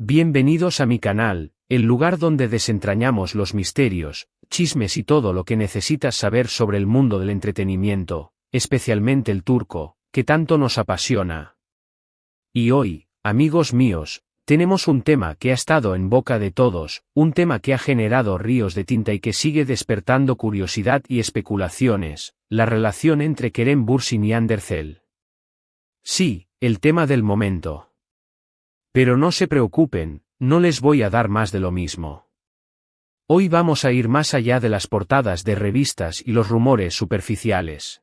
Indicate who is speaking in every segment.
Speaker 1: Bienvenidos a mi canal, el lugar donde desentrañamos los misterios, chismes y todo lo que necesitas saber sobre el mundo del entretenimiento, especialmente el turco, que tanto nos apasiona. Y hoy, amigos míos, tenemos un tema que ha estado en boca de todos, un tema que ha generado ríos de tinta y que sigue despertando curiosidad y especulaciones, la relación entre Kerem Bürsin y Andersel. Sí, el tema del momento. Pero no se preocupen, no les voy a dar más de lo mismo. Hoy vamos a ir más allá de las portadas de revistas y los rumores superficiales.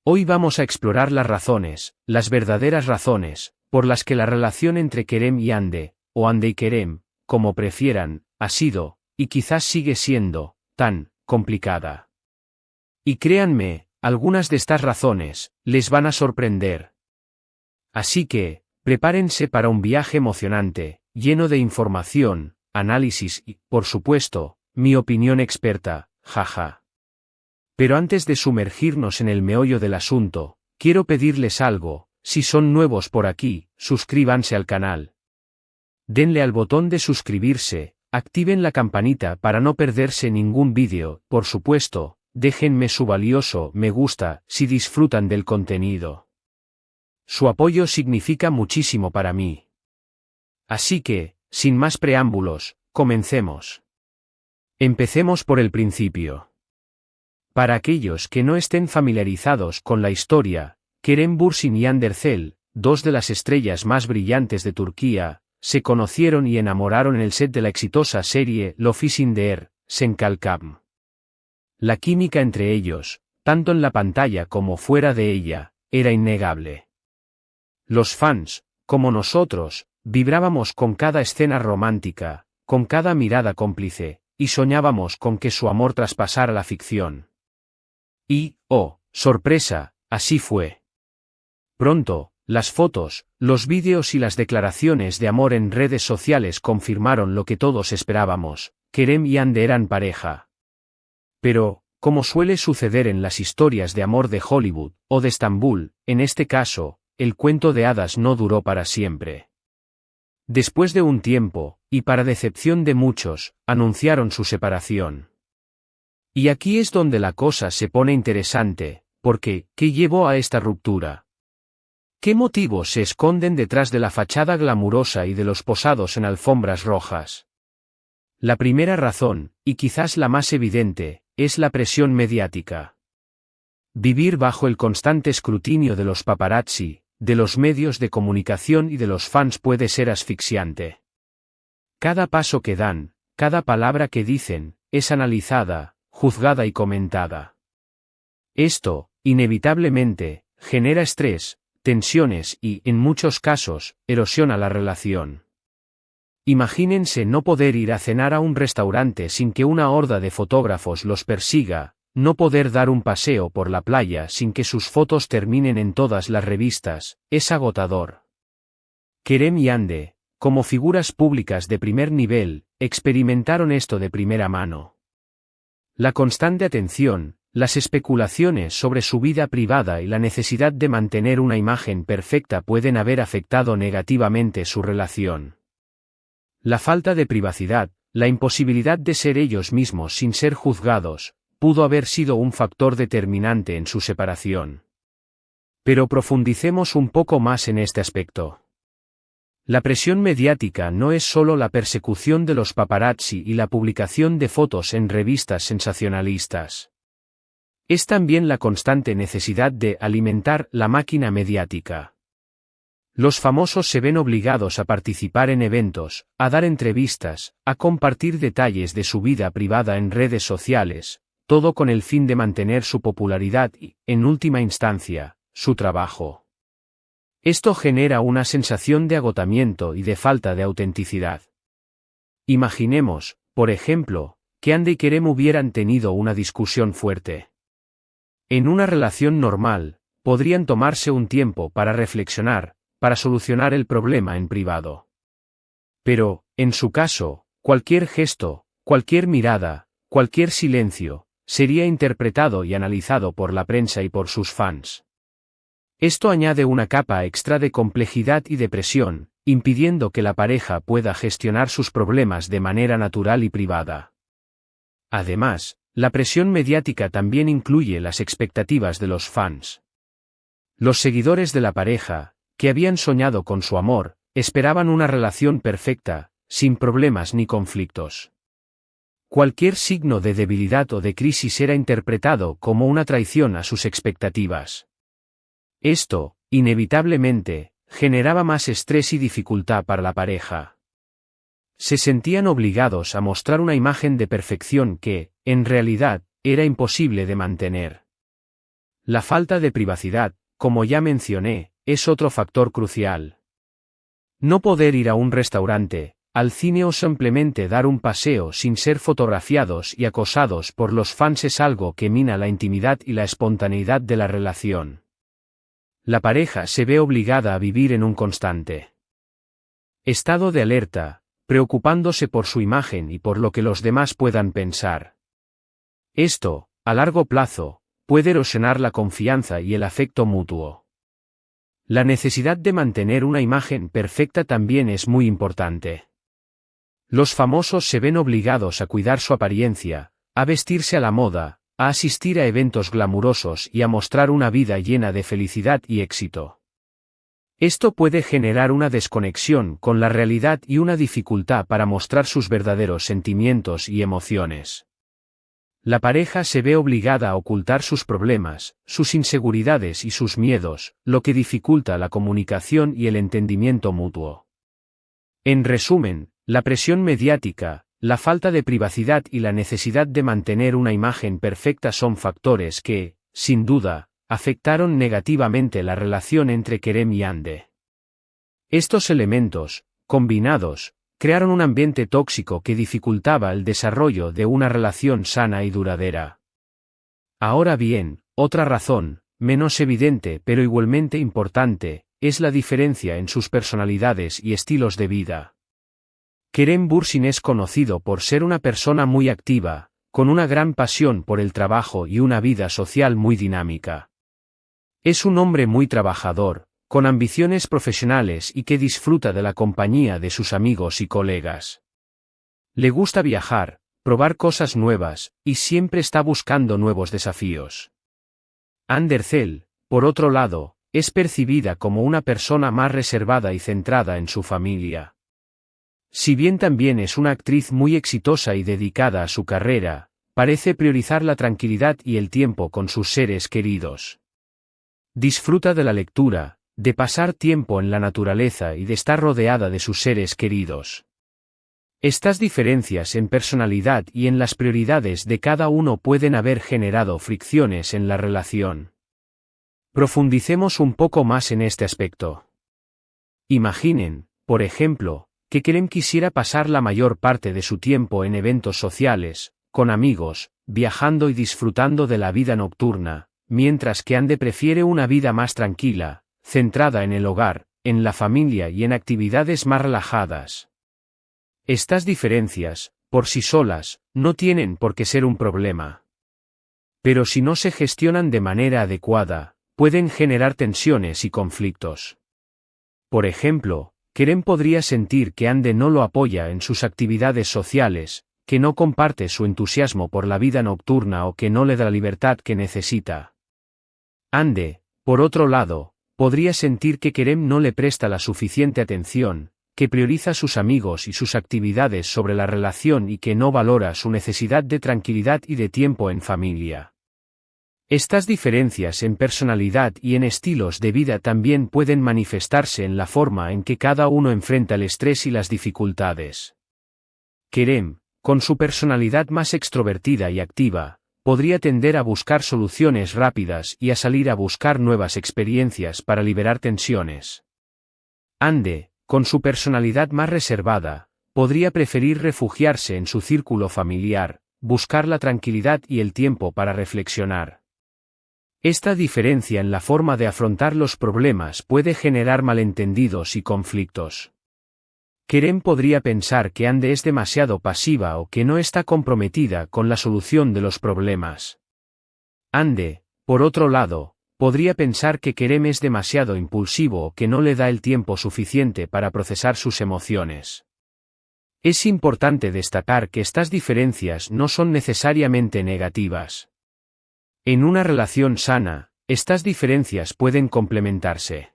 Speaker 1: Hoy vamos a explorar las razones, las verdaderas razones, por las que la relación entre Kerem y Hande, o Hande y Kerem, como prefieran, ha sido, y quizás sigue siendo, tan complicada. Y créanme, algunas de estas razones les van a sorprender. Así que, prepárense para un viaje emocionante, lleno de información, análisis y, por supuesto, mi opinión experta, jaja. Pero antes de sumergirnos en el meollo del asunto, quiero pedirles algo: si son nuevos por aquí, suscríbanse al canal. Denle al botón de suscribirse, activen la campanita para no perderse ningún vídeo, por supuesto, déjenme su valioso me gusta si disfrutan del contenido. Su apoyo significa muchísimo para mí. Así que, sin más preámbulos, comencemos. Empecemos por el principio. Para aquellos que no estén familiarizados con la historia, Kerem Bürsin y Andersel, dos de las estrellas más brillantes de Turquía, se conocieron y enamoraron en el set de la exitosa serie Lofisinder, Senkalkam. La química entre ellos, tanto en la pantalla como fuera de ella, era innegable. Los fans, como nosotros, vibrábamos con cada escena romántica, con cada mirada cómplice, y soñábamos con que su amor traspasara la ficción. Y, oh, sorpresa, así fue. Pronto, las fotos, los vídeos y las declaraciones de amor en redes sociales confirmaron lo que todos esperábamos: Kerem y Hande eran pareja. Pero, como suele suceder en las historias de amor de Hollywood, o de Estambul, en este caso, el cuento de hadas no duró para siempre. Después de un tiempo, y para decepción de muchos, anunciaron su separación. Y aquí es donde la cosa se pone interesante, porque, ¿qué llevó a esta ruptura? ¿Qué motivos se esconden detrás de la fachada glamurosa y de los posados en alfombras rojas? La primera razón, y quizás la más evidente, es la presión mediática. Vivir bajo el constante escrutinio de los paparazzi, de los medios de comunicación y de los fans puede ser asfixiante. Cada paso que dan, cada palabra que dicen, es analizada, juzgada y comentada. Esto, inevitablemente, genera estrés, tensiones y, en muchos casos, erosiona la relación. Imagínense no poder ir a cenar a un restaurante sin que una horda de fotógrafos los persiga, no poder dar un paseo por la playa sin que sus fotos terminen en todas las revistas, es agotador. Kerem y Hande, como figuras públicas de primer nivel, experimentaron esto de primera mano. La constante atención, las especulaciones sobre su vida privada y la necesidad de mantener una imagen perfecta pueden haber afectado negativamente su relación. La falta de privacidad, la imposibilidad de ser ellos mismos sin ser juzgados, pudo haber sido un factor determinante en su separación. Pero profundicemos un poco más en este aspecto. La presión mediática no es solo la persecución de los paparazzi y la publicación de fotos en revistas sensacionalistas. Es también la constante necesidad de alimentar la máquina mediática. Los famosos se ven obligados a participar en eventos, a dar entrevistas, a compartir detalles de su vida privada en redes sociales, todo con el fin de mantener su popularidad y, en última instancia, su trabajo. Esto genera una sensación de agotamiento y de falta de autenticidad. Imaginemos, por ejemplo, que Hande y Kerem hubieran tenido una discusión fuerte. En una relación normal, podrían tomarse un tiempo para reflexionar, para solucionar el problema en privado. Pero, en su caso, cualquier gesto, cualquier mirada, cualquier silencio, sería interpretado y analizado por la prensa y por sus fans. Esto añade una capa extra de complejidad y de presión, impidiendo que la pareja pueda gestionar sus problemas de manera natural y privada. Además, la presión mediática también incluye las expectativas de los fans. Los seguidores de la pareja, que habían soñado con su amor, esperaban una relación perfecta, sin problemas ni conflictos. Cualquier signo de debilidad o de crisis era interpretado como una traición a sus expectativas. Esto, inevitablemente, generaba más estrés y dificultad para la pareja. Se sentían obligados a mostrar una imagen de perfección que, en realidad, era imposible de mantener. La falta de privacidad, como ya mencioné, es otro factor crucial. No poder ir a un restaurante, al cine o simplemente dar un paseo sin ser fotografiados y acosados por los fans es algo que mina la intimidad y la espontaneidad de la relación. La pareja se ve obligada a vivir en un constante estado de alerta, preocupándose por su imagen y por lo que los demás puedan pensar. Esto, a largo plazo, puede erosionar la confianza y el afecto mutuo. La necesidad de mantener una imagen perfecta también es muy importante. Los famosos se ven obligados a cuidar su apariencia, a vestirse a la moda, a asistir a eventos glamurosos y a mostrar una vida llena de felicidad y éxito. Esto puede generar una desconexión con la realidad y una dificultad para mostrar sus verdaderos sentimientos y emociones. La pareja se ve obligada a ocultar sus problemas, sus inseguridades y sus miedos, lo que dificulta la comunicación y el entendimiento mutuo. En resumen, la presión mediática, la falta de privacidad y la necesidad de mantener una imagen perfecta son factores que, sin duda, afectaron negativamente la relación entre Kerem y Hande. Estos elementos, combinados, crearon un ambiente tóxico que dificultaba el desarrollo de una relación sana y duradera. Ahora bien, otra razón, menos evidente pero igualmente importante, es la diferencia en sus personalidades y estilos de vida. Kerem Bürsin es conocido por ser una persona muy activa, con una gran pasión por el trabajo y una vida social muy dinámica. Es un hombre muy trabajador, con ambiciones profesionales y que disfruta de la compañía de sus amigos y colegas. Le gusta viajar, probar cosas nuevas, y siempre está buscando nuevos desafíos. Hande Erçel, por otro lado, es percibida como una persona más reservada y centrada en su familia. Si bien también es una actriz muy exitosa y dedicada a su carrera, parece priorizar la tranquilidad y el tiempo con sus seres queridos. Disfruta de la lectura, de pasar tiempo en la naturaleza y de estar rodeada de sus seres queridos. Estas diferencias en personalidad y en las prioridades de cada uno pueden haber generado fricciones en la relación. Profundicemos un poco más en este aspecto. Imaginen, por ejemplo, que Kerem quisiera pasar la mayor parte de su tiempo en eventos sociales, con amigos, viajando y disfrutando de la vida nocturna, mientras que Hande prefiere una vida más tranquila, centrada en el hogar, en la familia y en actividades más relajadas. Estas diferencias, por sí solas, no tienen por qué ser un problema. Pero si no se gestionan de manera adecuada, pueden generar tensiones y conflictos. Por ejemplo, Kerem podría sentir que Hande no lo apoya en sus actividades sociales, que no comparte su entusiasmo por la vida nocturna o que no le da la libertad que necesita. Hande, por otro lado, podría sentir que Kerem no le presta la suficiente atención, que prioriza sus amigos y sus actividades sobre la relación y que no valora su necesidad de tranquilidad y de tiempo en familia. Estas diferencias en personalidad y en estilos de vida también pueden manifestarse en la forma en que cada uno enfrenta el estrés y las dificultades. Kerem, con su personalidad más extrovertida y activa, podría tender a buscar soluciones rápidas y a salir a buscar nuevas experiencias para liberar tensiones. Hande, con su personalidad más reservada, podría preferir refugiarse en su círculo familiar, buscar la tranquilidad y el tiempo para reflexionar. Esta diferencia en la forma de afrontar los problemas puede generar malentendidos y conflictos. Kerem podría pensar que Hande es demasiado pasiva o que no está comprometida con la solución de los problemas. Hande, por otro lado, podría pensar que Kerem es demasiado impulsivo o que no le da el tiempo suficiente para procesar sus emociones. Es importante destacar que estas diferencias no son necesariamente negativas. En una relación sana, estas diferencias pueden complementarse.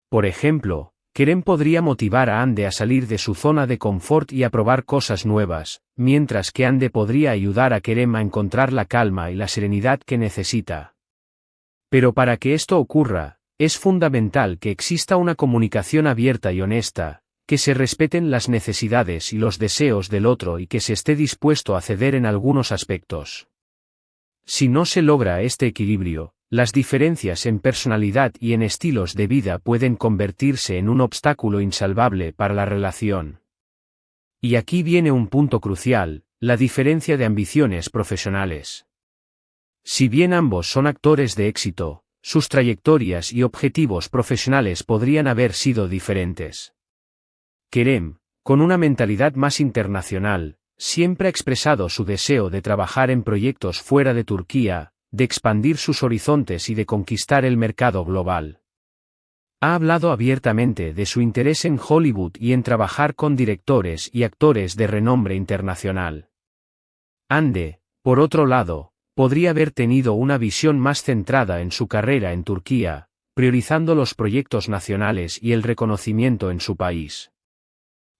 Speaker 1: Por ejemplo, Kerem podría motivar a Ande a salir de su zona de confort y a probar cosas nuevas, mientras que Ande podría ayudar a Kerem a encontrar la calma y la serenidad que necesita. Pero para que esto ocurra, es fundamental que exista una comunicación abierta y honesta, que se respeten las necesidades y los deseos del otro y que se esté dispuesto a ceder en algunos aspectos. Si no se logra este equilibrio, las diferencias en personalidad y en estilos de vida pueden convertirse en un obstáculo insalvable para la relación. Y aquí viene un punto crucial, la diferencia de ambiciones profesionales. Si bien ambos son actores de éxito, sus trayectorias y objetivos profesionales podrían haber sido diferentes. Kerem, con una mentalidad más internacional, siempre ha expresado su deseo de trabajar en proyectos fuera de Turquía, de expandir sus horizontes y de conquistar el mercado global. Ha hablado abiertamente de su interés en Hollywood y en trabajar con directores y actores de renombre internacional. Ande, por otro lado, podría haber tenido una visión más centrada en su carrera en Turquía, priorizando los proyectos nacionales y el reconocimiento en su país.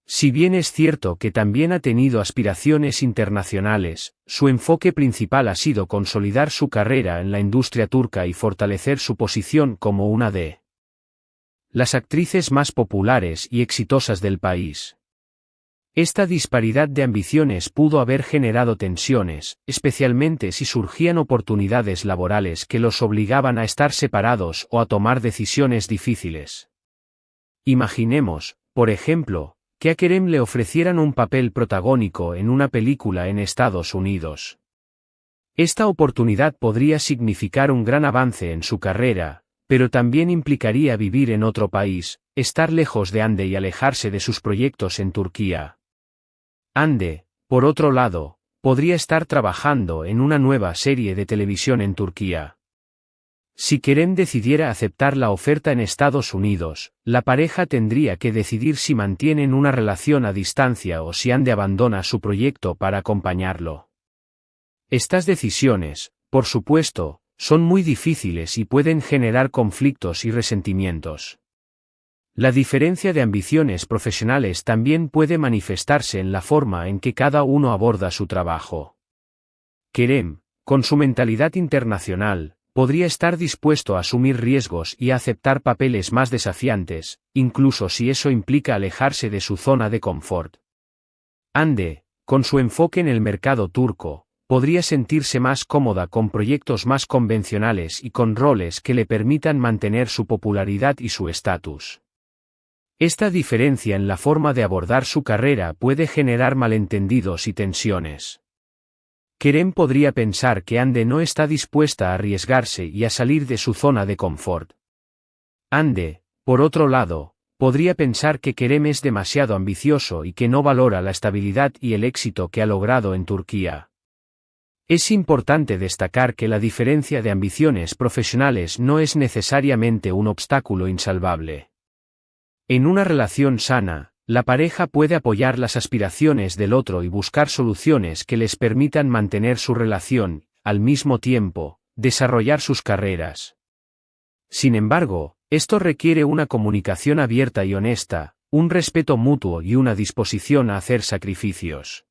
Speaker 1: Si bien es cierto que también ha tenido aspiraciones internacionales, su enfoque principal ha sido consolidar su carrera en la industria turca y fortalecer su posición como una de las actrices más populares y exitosas del país. Esta disparidad de ambiciones pudo haber generado tensiones, especialmente si surgían oportunidades laborales que los obligaban a estar separados o a tomar decisiones difíciles. Imaginemos, por ejemplo, que a Kerem le ofrecieran un papel protagónico en una película en Estados Unidos. Esta oportunidad podría significar un gran avance en su carrera, pero también implicaría vivir en otro país, estar lejos de Ande y alejarse de sus proyectos en Turquía. Ande, por otro lado, podría estar trabajando en una nueva serie de televisión en Turquía. Si Kerem decidiera aceptar la oferta en Estados Unidos, la pareja tendría que decidir si mantienen una relación a distancia o si Ande abandona su proyecto para acompañarlo. Estas decisiones, por supuesto, son muy difíciles y pueden generar conflictos y resentimientos. La diferencia de ambiciones profesionales también puede manifestarse en la forma en que cada uno aborda su trabajo. Kerem, con su mentalidad internacional, podría estar dispuesto a asumir riesgos y a aceptar papeles más desafiantes, incluso si eso implica alejarse de su zona de confort. Ande, con su enfoque en el mercado turco, podría sentirse más cómoda con proyectos más convencionales y con roles que le permitan mantener su popularidad y su estatus. Esta diferencia en la forma de abordar su carrera puede generar malentendidos y tensiones. Kerem podría pensar que Ande no está dispuesta a arriesgarse y a salir de su zona de confort. Ande, por otro lado, podría pensar que Kerem es demasiado ambicioso y que no valora la estabilidad y el éxito que ha logrado en Turquía. Es importante destacar que la diferencia de ambiciones profesionales no es necesariamente un obstáculo insalvable. En una relación sana, la pareja puede apoyar las aspiraciones del otro y buscar soluciones que les permitan mantener su relación, al mismo tiempo, desarrollar sus carreras. Sin embargo, esto requiere una comunicación abierta y honesta, un respeto mutuo y una disposición a hacer sacrificios.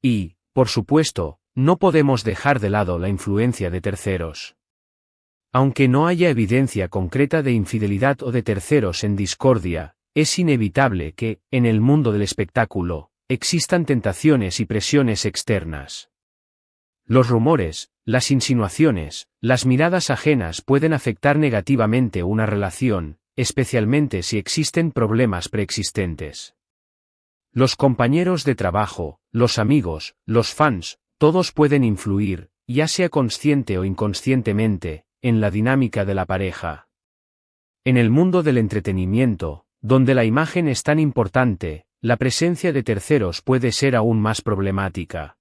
Speaker 1: Y, por supuesto, no podemos dejar de lado la influencia de terceros. Aunque no haya evidencia concreta de infidelidad o de terceros en discordia, es inevitable que, en el mundo del espectáculo, existan tentaciones y presiones externas. Los rumores, las insinuaciones, las miradas ajenas pueden afectar negativamente una relación, especialmente si existen problemas preexistentes. Los compañeros de trabajo, los amigos, los fans, todos pueden influir, ya sea consciente o inconscientemente, en la dinámica de la pareja. En el mundo del entretenimiento, donde la imagen es tan importante, la presencia de terceros puede ser aún más problemática.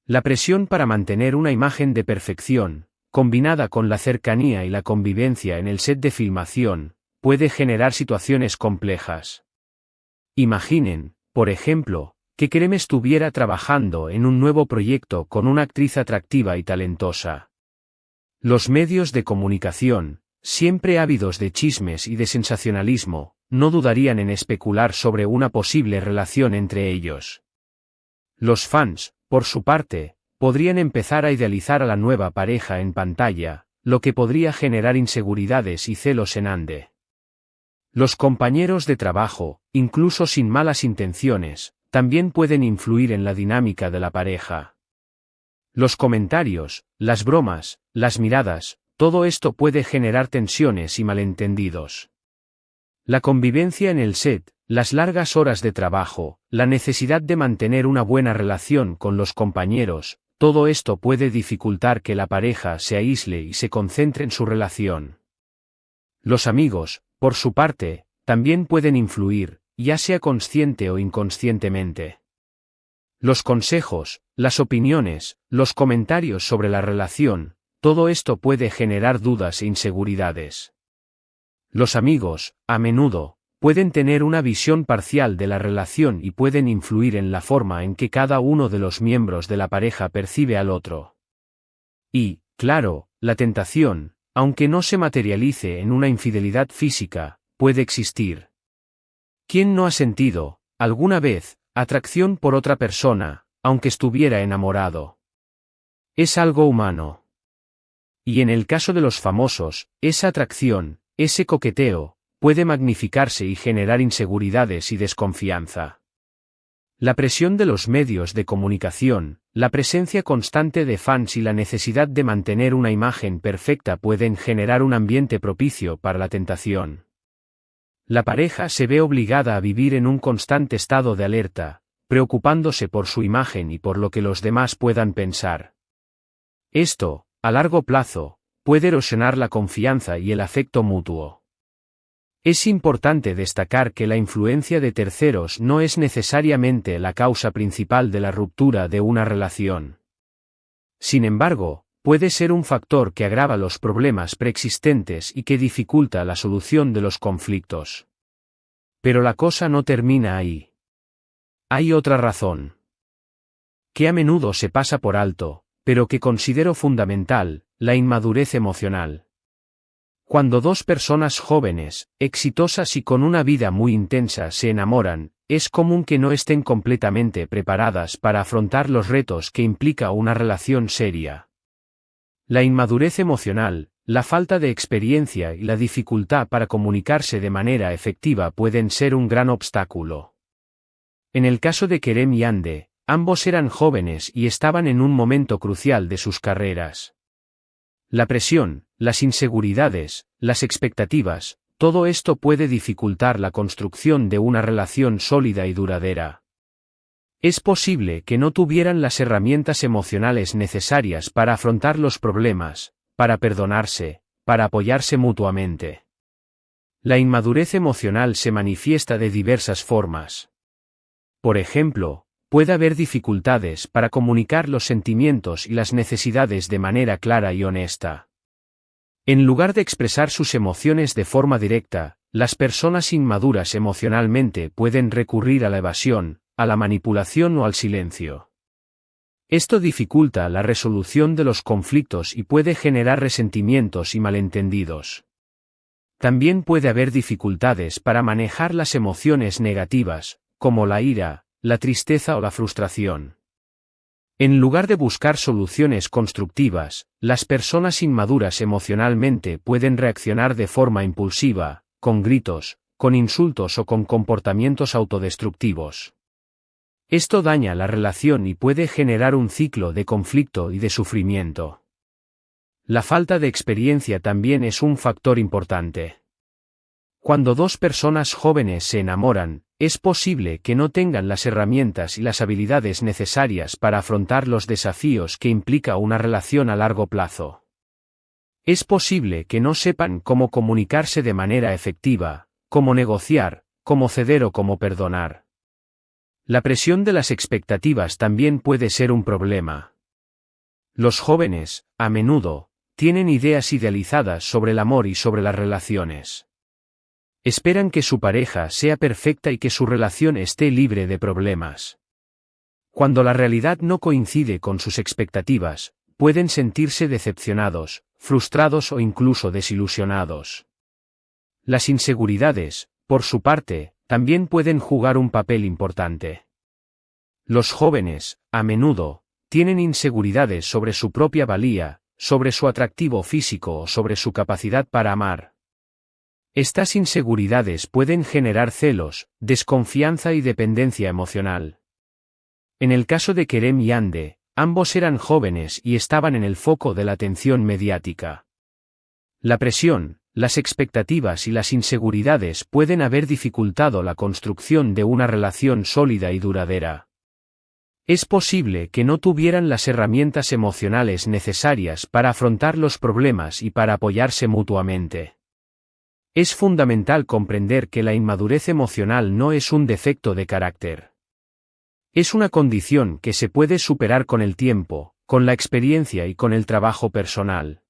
Speaker 1: La presión para mantener una imagen de perfección, combinada con la cercanía y la convivencia en el set de filmación, puede generar situaciones complejas. Imaginen, por ejemplo, que Kerem estuviera trabajando en un nuevo proyecto con una actriz atractiva y talentosa. Los medios de comunicación, siempre ávidos de chismes y de sensacionalismo, no dudarían en especular sobre una posible relación entre ellos. Los fans, por su parte, podrían empezar a idealizar a la nueva pareja en pantalla, lo que podría generar inseguridades y celos en Ande. Los compañeros de trabajo, incluso sin malas intenciones, también pueden influir en la dinámica de la pareja. Los comentarios, las bromas, las miradas, todo esto puede generar tensiones y malentendidos. La convivencia en el set, las largas horas de trabajo, la necesidad de mantener una buena relación con los compañeros, todo esto puede dificultar que la pareja se aísle y se concentre en su relación. Los amigos, por su parte, también pueden influir, ya sea consciente o inconscientemente. Los consejos, las opiniones, los comentarios sobre la relación, todo esto puede generar dudas e inseguridades. Los amigos, a menudo, pueden tener una visión parcial de la relación y pueden influir en la forma en que cada uno de los miembros de la pareja percibe al otro. Y, claro, la tentación, aunque no se materialice en una infidelidad física, puede existir. ¿Quién no ha sentido, alguna vez, atracción por otra persona, aunque estuviera enamorado? Es algo humano. Y en el caso de los famosos, esa atracción, ese coqueteo, puede magnificarse y generar inseguridades y desconfianza. La presión de los medios de comunicación, la presencia constante de fans y la necesidad de mantener una imagen perfecta pueden generar un ambiente propicio para la tentación. La pareja se ve obligada a vivir en un constante estado de alerta, preocupándose por su imagen y por lo que los demás puedan pensar. Esto, a largo plazo, puede erosionar la confianza y el afecto mutuo. Es importante destacar que la influencia de terceros no es necesariamente la causa principal de la ruptura de una relación. Sin embargo, puede ser un factor que agrava los problemas preexistentes y que dificulta la solución de los conflictos. Pero la cosa no termina ahí. Hay otra razón, que a menudo se pasa por alto, pero que considero fundamental: la inmadurez emocional. Cuando dos personas jóvenes, exitosas y con una vida muy intensa se enamoran, es común que no estén completamente preparadas para afrontar los retos que implica una relación seria. La inmadurez emocional, la falta de experiencia y la dificultad para comunicarse de manera efectiva pueden ser un gran obstáculo. En el caso de Kerem y Hande, ambos eran jóvenes y estaban en un momento crucial de sus carreras. La presión, las inseguridades, las expectativas, todo esto puede dificultar la construcción de una relación sólida y duradera. Es posible que no tuvieran las herramientas emocionales necesarias para afrontar los problemas, para perdonarse, para apoyarse mutuamente. La inmadurez emocional se manifiesta de diversas formas. Por ejemplo, puede haber dificultades para comunicar los sentimientos y las necesidades de manera clara y honesta. En lugar de expresar sus emociones de forma directa, las personas inmaduras emocionalmente pueden recurrir a la evasión, a la manipulación o al silencio. Esto dificulta la resolución de los conflictos y puede generar resentimientos y malentendidos. También puede haber dificultades para manejar las emociones negativas, como la ira, la tristeza o la frustración. En lugar de buscar soluciones constructivas, las personas inmaduras emocionalmente pueden reaccionar de forma impulsiva, con gritos, con insultos o con comportamientos autodestructivos. Esto daña la relación y puede generar un ciclo de conflicto y de sufrimiento. La falta de experiencia también es un factor importante. Cuando dos personas jóvenes se enamoran, es posible que no tengan las herramientas y las habilidades necesarias para afrontar los desafíos que implica una relación a largo plazo. Es posible que no sepan cómo comunicarse de manera efectiva, cómo negociar, cómo ceder o cómo perdonar. La presión de las expectativas también puede ser un problema. Los jóvenes, a menudo, tienen ideas idealizadas sobre el amor y sobre las relaciones. Esperan que su pareja sea perfecta y que su relación esté libre de problemas. Cuando la realidad no coincide con sus expectativas, pueden sentirse decepcionados, frustrados o incluso desilusionados. Las inseguridades, por su parte, también pueden jugar un papel importante. Los jóvenes, a menudo, tienen inseguridades sobre su propia valía, sobre su atractivo físico o sobre su capacidad para amar. Estas inseguridades pueden generar celos, desconfianza y dependencia emocional. En el caso de Kerem y Hande, ambos eran jóvenes y estaban en el foco de la atención mediática. La presión, las expectativas y las inseguridades pueden haber dificultado la construcción de una relación sólida y duradera. Es posible que no tuvieran las herramientas emocionales necesarias para afrontar los problemas y para apoyarse mutuamente. Es fundamental comprender que la inmadurez emocional no es un defecto de carácter. Es una condición que se puede superar con el tiempo, con la experiencia y con el trabajo personal.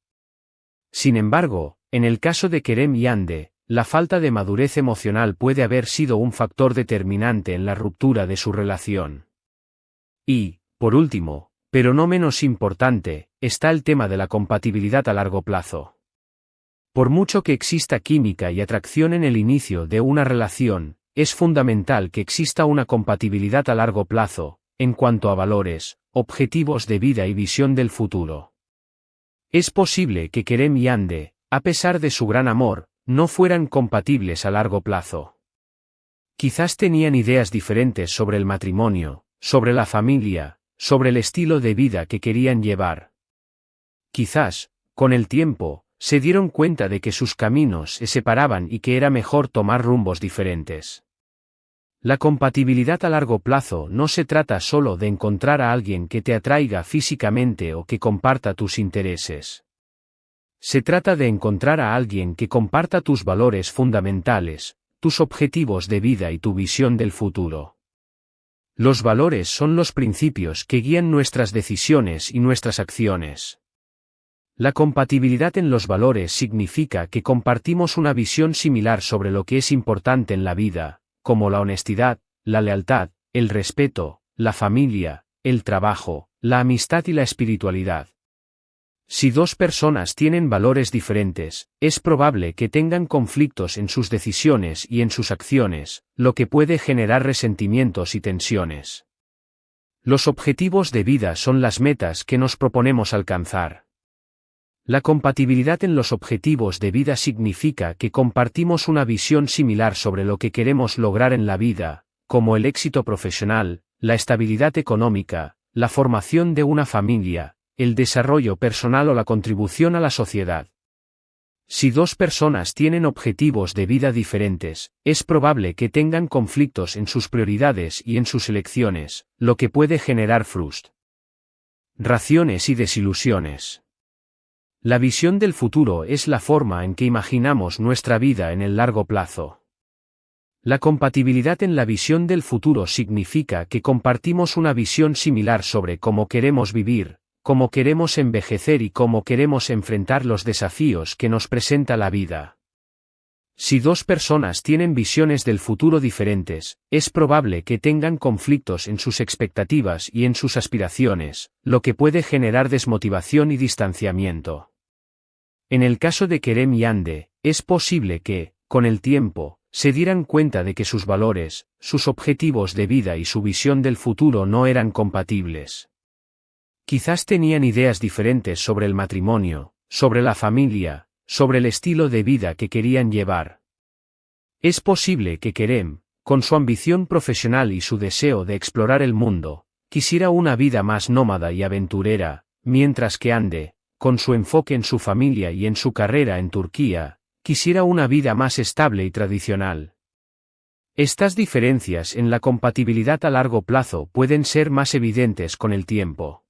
Speaker 1: Sin embargo, en el caso de Kerem y Hande, la falta de madurez emocional puede haber sido un factor determinante en la ruptura de su relación. Y, por último, pero no menos importante, está el tema de la compatibilidad a largo plazo. Por mucho que exista química y atracción en el inicio de una relación, es fundamental que exista una compatibilidad a largo plazo, en cuanto a valores, objetivos de vida y visión del futuro. Es posible que Kerem y Hande, a pesar de su gran amor, no fueran compatibles a largo plazo. Quizás tenían ideas diferentes sobre el matrimonio, sobre la familia, sobre el estilo de vida que querían llevar. Quizás, con el tiempo, se dieron cuenta de que sus caminos se separaban y que era mejor tomar rumbos diferentes. La compatibilidad a largo plazo no se trata solo de encontrar a alguien que te atraiga físicamente o que comparta tus intereses. Se trata de encontrar a alguien que comparta tus valores fundamentales, tus objetivos de vida y tu visión del futuro. Los valores son los principios que guían nuestras decisiones y nuestras acciones. La compatibilidad en los valores significa que compartimos una visión similar sobre lo que es importante en la vida, como la honestidad, la lealtad, el respeto, la familia, el trabajo, la amistad y la espiritualidad. Si dos personas tienen valores diferentes, es probable que tengan conflictos en sus decisiones y en sus acciones, lo que puede generar resentimientos y tensiones. Los objetivos de vida son las metas que nos proponemos alcanzar. La compatibilidad en los objetivos de vida significa que compartimos una visión similar sobre lo que queremos lograr en la vida, como el éxito profesional, la estabilidad económica, la formación de una familia, el desarrollo personal o la contribución a la sociedad. Si dos personas tienen objetivos de vida diferentes, es probable que tengan conflictos en sus prioridades y en sus elecciones, lo que puede generar frustraciones y desilusiones. La visión del futuro es la forma en que imaginamos nuestra vida en el largo plazo. La compatibilidad en la visión del futuro significa que compartimos una visión similar sobre cómo queremos vivir, cómo queremos envejecer y cómo queremos enfrentar los desafíos que nos presenta la vida. Si dos personas tienen visiones del futuro diferentes, es probable que tengan conflictos en sus expectativas y en sus aspiraciones, lo que puede generar desmotivación y distanciamiento. En el caso de Kerem y Hande, es posible que, con el tiempo, se dieran cuenta de que sus valores, sus objetivos de vida y su visión del futuro no eran compatibles. Quizás tenían ideas diferentes sobre el matrimonio, sobre la familia, sobre el estilo de vida que querían llevar. Es posible que Kerem, con su ambición profesional y su deseo de explorar el mundo, quisiera una vida más nómada y aventurera, mientras que Hande, con su enfoque en su familia y en su carrera en Turquía, quisiera una vida más estable y tradicional. Estas diferencias en la compatibilidad a largo plazo pueden ser más evidentes con el tiempo.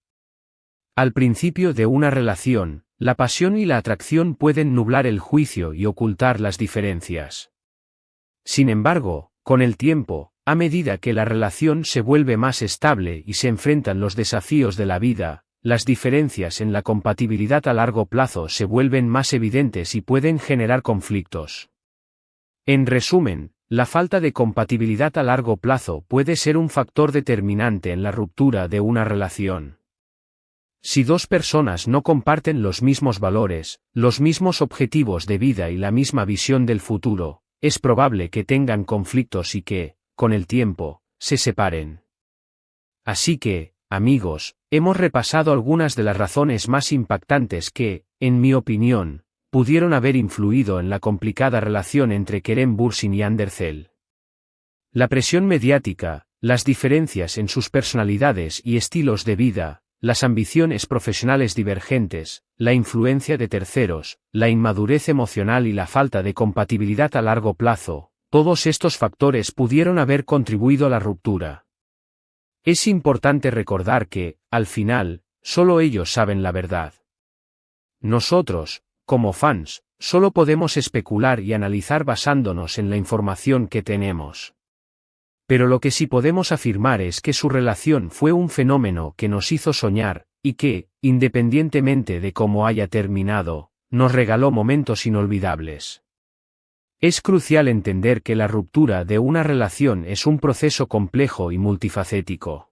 Speaker 1: Al principio de una relación, la pasión y la atracción pueden nublar el juicio y ocultar las diferencias. Sin embargo, con el tiempo, a medida que la relación se vuelve más estable y se enfrentan los desafíos de la vida, las diferencias en la compatibilidad a largo plazo se vuelven más evidentes y pueden generar conflictos. En resumen, la falta de compatibilidad a largo plazo puede ser un factor determinante en la ruptura de una relación. Si dos personas no comparten los mismos valores, los mismos objetivos de vida y la misma visión del futuro, es probable que tengan conflictos y que, con el tiempo, se separen. Así que, amigos, hemos repasado algunas de las razones más impactantes que, en mi opinión, pudieron haber influido en la complicada relación entre Kerem Bürsin y Andersel. La presión mediática, las diferencias en sus personalidades y estilos de vida, las ambiciones profesionales divergentes, la influencia de terceros, la inmadurez emocional y la falta de compatibilidad a largo plazo, todos estos factores pudieron haber contribuido a la ruptura. Es importante recordar que, al final, solo ellos saben la verdad. Nosotros, como fans, solo podemos especular y analizar basándonos en la información que tenemos. Pero lo que sí podemos afirmar es que su relación fue un fenómeno que nos hizo soñar, y que, independientemente de cómo haya terminado, nos regaló momentos inolvidables. Es crucial entender que la ruptura de una relación es un proceso complejo y multifacético.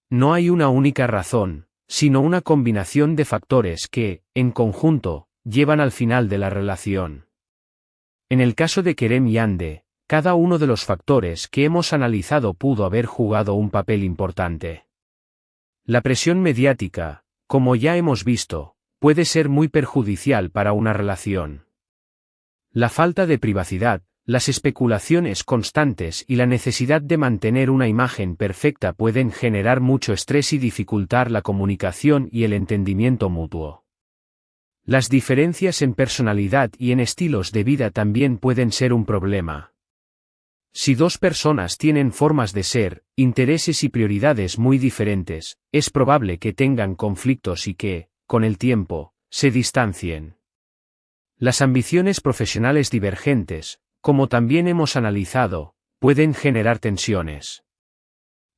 Speaker 1: No hay una única razón, sino una combinación de factores que, en conjunto, llevan al final de la relación. En el caso de Kerem y Hande, cada uno de los factores que hemos analizado pudo haber jugado un papel importante. La presión mediática, como ya hemos visto, puede ser muy perjudicial para una relación. La falta de privacidad, las especulaciones constantes y la necesidad de mantener una imagen perfecta pueden generar mucho estrés y dificultar la comunicación y el entendimiento mutuo. Las diferencias en personalidad y en estilos de vida también pueden ser un problema. Si dos personas tienen formas de ser, intereses y prioridades muy diferentes, es probable que tengan conflictos y que, con el tiempo, se distancien. Las ambiciones profesionales divergentes, como también hemos analizado, pueden generar tensiones.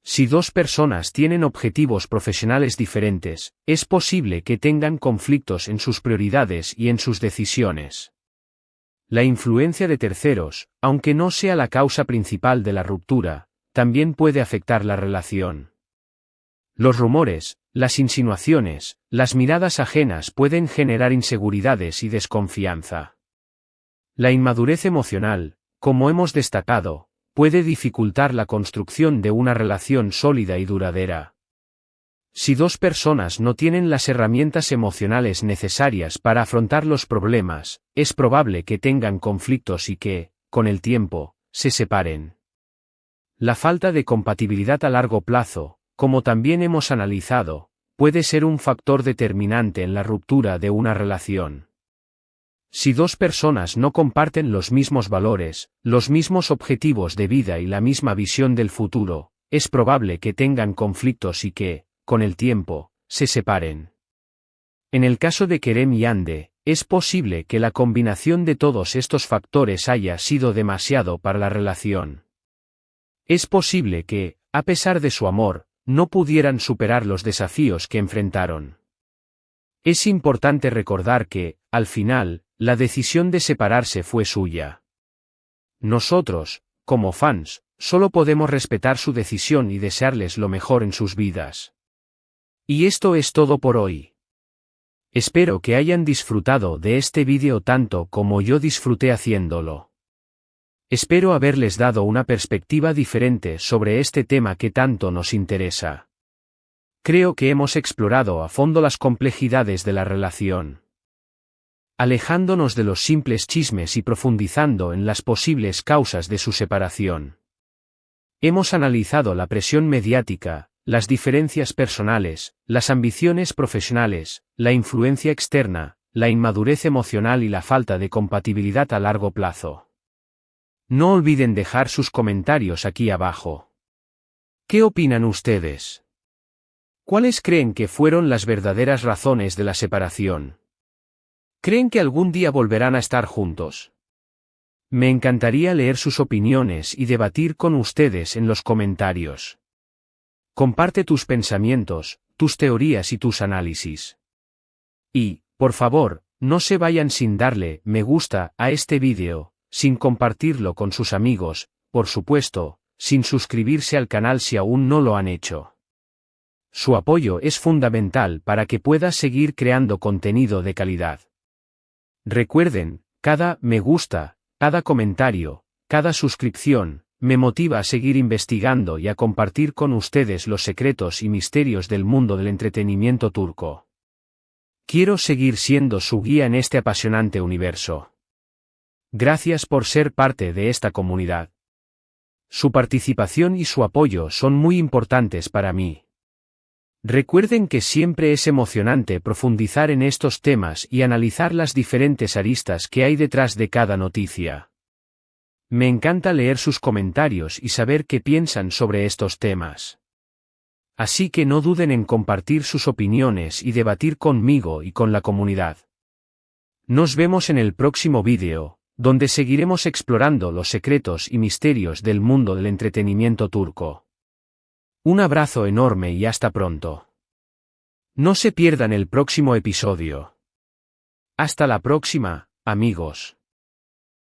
Speaker 1: Si dos personas tienen objetivos profesionales diferentes, es posible que tengan conflictos en sus prioridades y en sus decisiones. La influencia de terceros, aunque no sea la causa principal de la ruptura, también puede afectar la relación. Los rumores, las insinuaciones, las miradas ajenas pueden generar inseguridades y desconfianza. La inmadurez emocional, como hemos destacado, puede dificultar la construcción de una relación sólida y duradera. Si dos personas no tienen las herramientas emocionales necesarias para afrontar los problemas, es probable que tengan conflictos y que, con el tiempo, se separen. La falta de compatibilidad a largo plazo, como también hemos analizado, puede ser un factor determinante en la ruptura de una relación. Si dos personas no comparten los mismos valores, los mismos objetivos de vida y la misma visión del futuro, es probable que tengan conflictos y que, con el tiempo, se separen. En el caso de Kerem y Hande, es posible que la combinación de todos estos factores haya sido demasiado para la relación. Es posible que, a pesar de su amor, no pudieran superar los desafíos que enfrentaron. Es importante recordar que, al final, la decisión de separarse fue suya. Nosotros, como fans, solo podemos respetar su decisión y desearles lo mejor en sus vidas. Y esto es todo por hoy. Espero que hayan disfrutado de este vídeo tanto como yo disfruté haciéndolo. Espero haberles dado una perspectiva diferente sobre este tema que tanto nos interesa. Creo que hemos explorado a fondo las complejidades de la relación, alejándonos de los simples chismes y profundizando en las posibles causas de su separación. Hemos analizado la presión mediática, las diferencias personales, las ambiciones profesionales, la influencia externa, la inmadurez emocional y la falta de compatibilidad a largo plazo. No olviden dejar sus comentarios aquí abajo. ¿Qué opinan ustedes? ¿Cuáles creen que fueron las verdaderas razones de la separación? ¿Creen que algún día volverán a estar juntos? Me encantaría leer sus opiniones y debatir con ustedes en los comentarios. Comparte tus pensamientos, tus teorías y tus análisis. Y, por favor, no se vayan sin darle me gusta a este vídeo, sin compartirlo con sus amigos, por supuesto, sin suscribirse al canal si aún no lo han hecho. Su apoyo es fundamental para que pueda seguir creando contenido de calidad. Recuerden, cada me gusta, cada comentario, cada suscripción, me motiva a seguir investigando y a compartir con ustedes los secretos y misterios del mundo del entretenimiento turco. Quiero seguir siendo su guía en este apasionante universo. Gracias por ser parte de esta comunidad. Su participación y su apoyo son muy importantes para mí. Recuerden que siempre es emocionante profundizar en estos temas y analizar las diferentes aristas que hay detrás de cada noticia. Me encanta leer sus comentarios y saber qué piensan sobre estos temas. Así que no duden en compartir sus opiniones y debatir conmigo y con la comunidad. Nos vemos en el próximo vídeo, donde seguiremos explorando los secretos y misterios del mundo del entretenimiento turco. Un abrazo enorme y hasta pronto. No se pierdan el próximo episodio. Hasta la próxima, amigos.